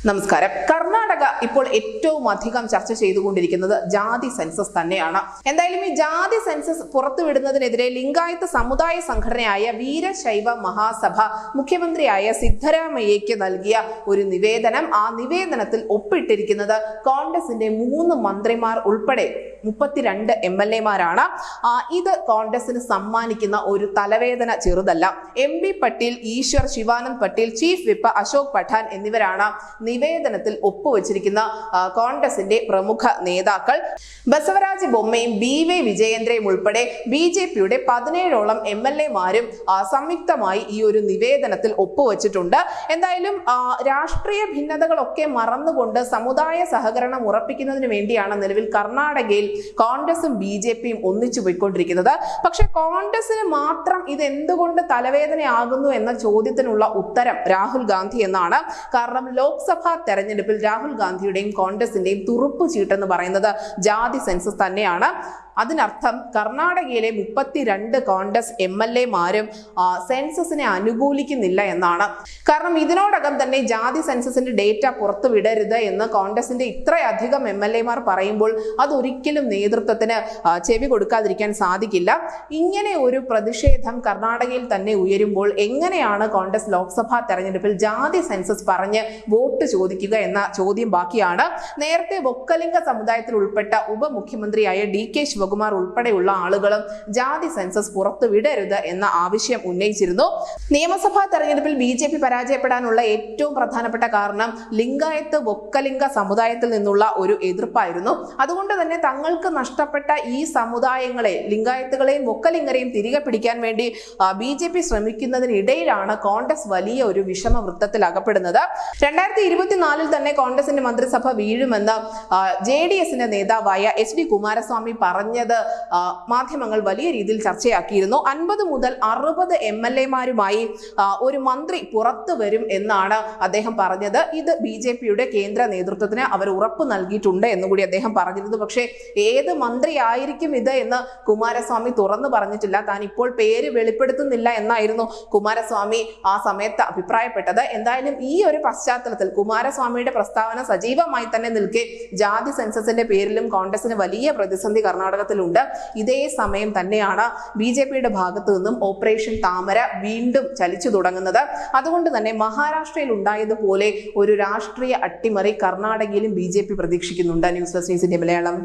നമസ്കാരം. കർണാടക ഇപ്പോൾ ഏറ്റവും അധികം ചർച്ച ചെയ്തുകൊണ്ടിരിക്കുന്നത് ജാതി സെൻസസ് തന്നെയാണ്. എന്തായാലും ഈ ജാതി സെൻസസ് പുറത്തുവിടുന്നതിനെതിരെ ലിംഗായത്ത് സമുദായ സംഘടനയായ വീരശൈവ മഹാസഭ മുഖ്യമന്ത്രിയായ സിദ്ധരാമയ്യയ്ക്ക് നൽകിയ ഒരു നിവേദനം. ആ നിവേദനത്തിൽ ഒപ്പിട്ടിരിക്കുന്നത് കോൺഗ്രസിന്റെ 3 മന്ത്രിമാർ ഉൾപ്പെടെ 32 MLA-മാരാണ്. ഇത് കോൺഗ്രസിന് സമ്മാനിക്കുന്ന ഒരു തലവേദന ചെറുതല്ല. MP Patel, Eshwar, Shivanand Patel, chief whip Ashok Pathan എന്നിവരാണ് നിവേദനത്തിൽ ഒപ്പുവെച്ചിരിക്കുന്ന കോൺഗ്രസിന്റെ പ്രമുഖ നേതാക്കൾ. ബസവരാജ് ബൊമ്മയും BV വിജയേന്ദ്രയും ഉൾപ്പെടെ BJPയുടെ 17ഓളം MLA-മാരും സംയുക്തമായി ഈ ഒരു നിവേദനത്തിൽ ഒപ്പുവെച്ചിട്ടുണ്ട്. എന്തായാലും രാഷ്ട്രീയ ഭിന്നതകളൊക്കെ മറന്നുകൊണ്ട് സമുദായ സഹകരണം ഉറപ്പിക്കുന്നതിന് വേണ്ടിയാണ് നിലവിൽ കർണാടകയിൽ കോൺഗ്രസും BJPയും ഒന്നിച്ചു പോയിക്കൊണ്ടിരിക്കുന്നത്. പക്ഷെ കോൺഗ്രസിന് മാത്രം ഇത് എന്തുകൊണ്ട് തലവേദനയാകുന്നു എന്ന ചോദ്യത്തിനുള്ള ഉത്തരം രാഹുൽ ഗാന്ധി എന്നാണ്. കാരണം ലോക്സഭാ തെരഞ്ഞെടുപ്പിൽ രാഹുൽ ഗാന്ധിയുടെയും കോൺഗ്രസിന്റെയും തുറുപ്പ് ചീട്ടെന്ന് പറയുന്നത് ജാതി സെൻസസ് തന്നെയാണ്. അതിനർത്ഥം കർണാടകയിലെ 32 കോൺഗ്രസ് MLA-മാരും സെൻസസിനെ അനുകൂലിക്കുന്നില്ല എന്നാണ്. കാരണം ഇതിനോടകം തന്നെ ജാതി സെൻസസിന്റെ ഡേറ്റ പുറത്തുവിടരുത് എന്ന് കോൺഗ്രസിന്റെ ഇത്രയധികം MLA-മാർ പറയുമ്പോൾ അതൊരിക്കലും നേതൃത്വത്തിന് ചെവി കൊടുക്കാതിരിക്കാൻ സാധിക്കില്ല. ഇങ്ങനെ ഒരു പ്രതിഷേധം കർണാടകയിൽ തന്നെ ഉയരുമ്പോൾ എങ്ങനെയാണ് കോൺഗ്രസ് ലോക്സഭാ തെരഞ്ഞെടുപ്പിൽ ജാതി സെൻസസ് പറഞ്ഞ് വോട്ട് ചോദിക്കുക എന്ന ചോദ്യം ബാക്കിയാണ്. നേരത്തെ വൊക്കലിംഗ സമുദായത്തിൽ ഉൾപ്പെട്ട ഉപമുഖ്യമന്ത്രിയായ DK ശിവകുമാർ ഉൾപ്പെടെയുള്ള ആളുകളും ജാതി സെൻസസ് പുറത്തുവിടരുത് എന്ന ആവശ്യം ഉന്നയിച്ചിരുന്നു. നിയമസഭാ തെരഞ്ഞെടുപ്പിൽ BJP പരാജയപ്പെടാനുള്ള ഏറ്റവും പ്രധാനപ്പെട്ട കാരണം ലിംഗായത്ത് വൊക്കലിംഗ സമുദായത്തിൽ നിന്നുള്ള ഒരു എതിർപ്പായിരുന്നു. അതുകൊണ്ട് തന്നെ തങ്ങൾക്ക് നഷ്ടപ്പെട്ട ഈ സമുദായങ്ങളെ, ലിംഗായത്തുകളെയും വൊക്കലിംഗരെയും തിരികെ പിടിക്കാൻ വേണ്ടി BJP ശ്രമിക്കുന്നതിനിടയിലാണ് കോൺഗ്രസ് വലിയ ഒരു വിഷമവൃത്തത്തിൽ അകപ്പെടുന്നത്. 2024 തന്നെ കോൺഗ്രസിന്റെ മന്ത്രിസഭ വീഴുമെന്ന് JDS-ന്റെ നേതാവായ HD കുമാരസ്വാമി പറഞ്ഞത് മാധ്യമങ്ങൾ വലിയ രീതിയിൽ ചർച്ചയാക്കിയിരുന്നു. 50 മുതൽ 60 MLA-മാരുമായി ഒരു മന്ത്രി പുറത്തു വരും എന്നാണ് അദ്ദേഹം പറഞ്ഞത്. ഇത് BJPയുടെ കേന്ദ്ര നേതൃത്വത്തിന് അവർ ഉറപ്പ് നൽകിയിട്ടുണ്ട് എന്നുകൂടി അദ്ദേഹം പറഞ്ഞിരുന്നു. പക്ഷേ ഏത് മന്ത്രി ആയിരിക്കും ഇത് എന്ന് കുമാരസ്വാമി തുറന്നു പറഞ്ഞിട്ടില്ല. താൻ ഇപ്പോൾ പേര് വെളിപ്പെടുത്തുന്നില്ല എന്നായിരുന്നു കുമാരസ്വാമി ആ സമയത്ത് അഭിപ്രായപ്പെട്ടത്. എന്തായാലും ഈ ഒരു പശ്ചാത്തലത്തിൽ കുമാരസ്വാമിയുടെ പ്രസ്താവന സജീവമായി തന്നെ നിൽക്കെ ജാതി സെൻസസിന്റെ പേരിലും കോൺഗ്രസിന് വലിയ പ്രതിസന്ധി കർണാടകത്തിലുണ്ട്. ഇതേ സമയം തന്നെയാണ് BJPയുടെ ഭാഗത്തു നിന്നും ഓപ്പറേഷൻ താമര വീണ്ടും ചലിച്ചു തുടങ്ങുന്നത്. അതുകൊണ്ട് തന്നെ മഹാരാഷ്ട്രയിൽ ഉണ്ടായതുപോലെ ഒരു രാഷ്ട്രീയ അട്ടിമറി കർണാടകയിലും BJP പ്രതീക്ഷിക്കുന്നുണ്ട്. ന്യൂസ് ഡെസ്ക് ന്യൂസിന്റെ മലയാളം.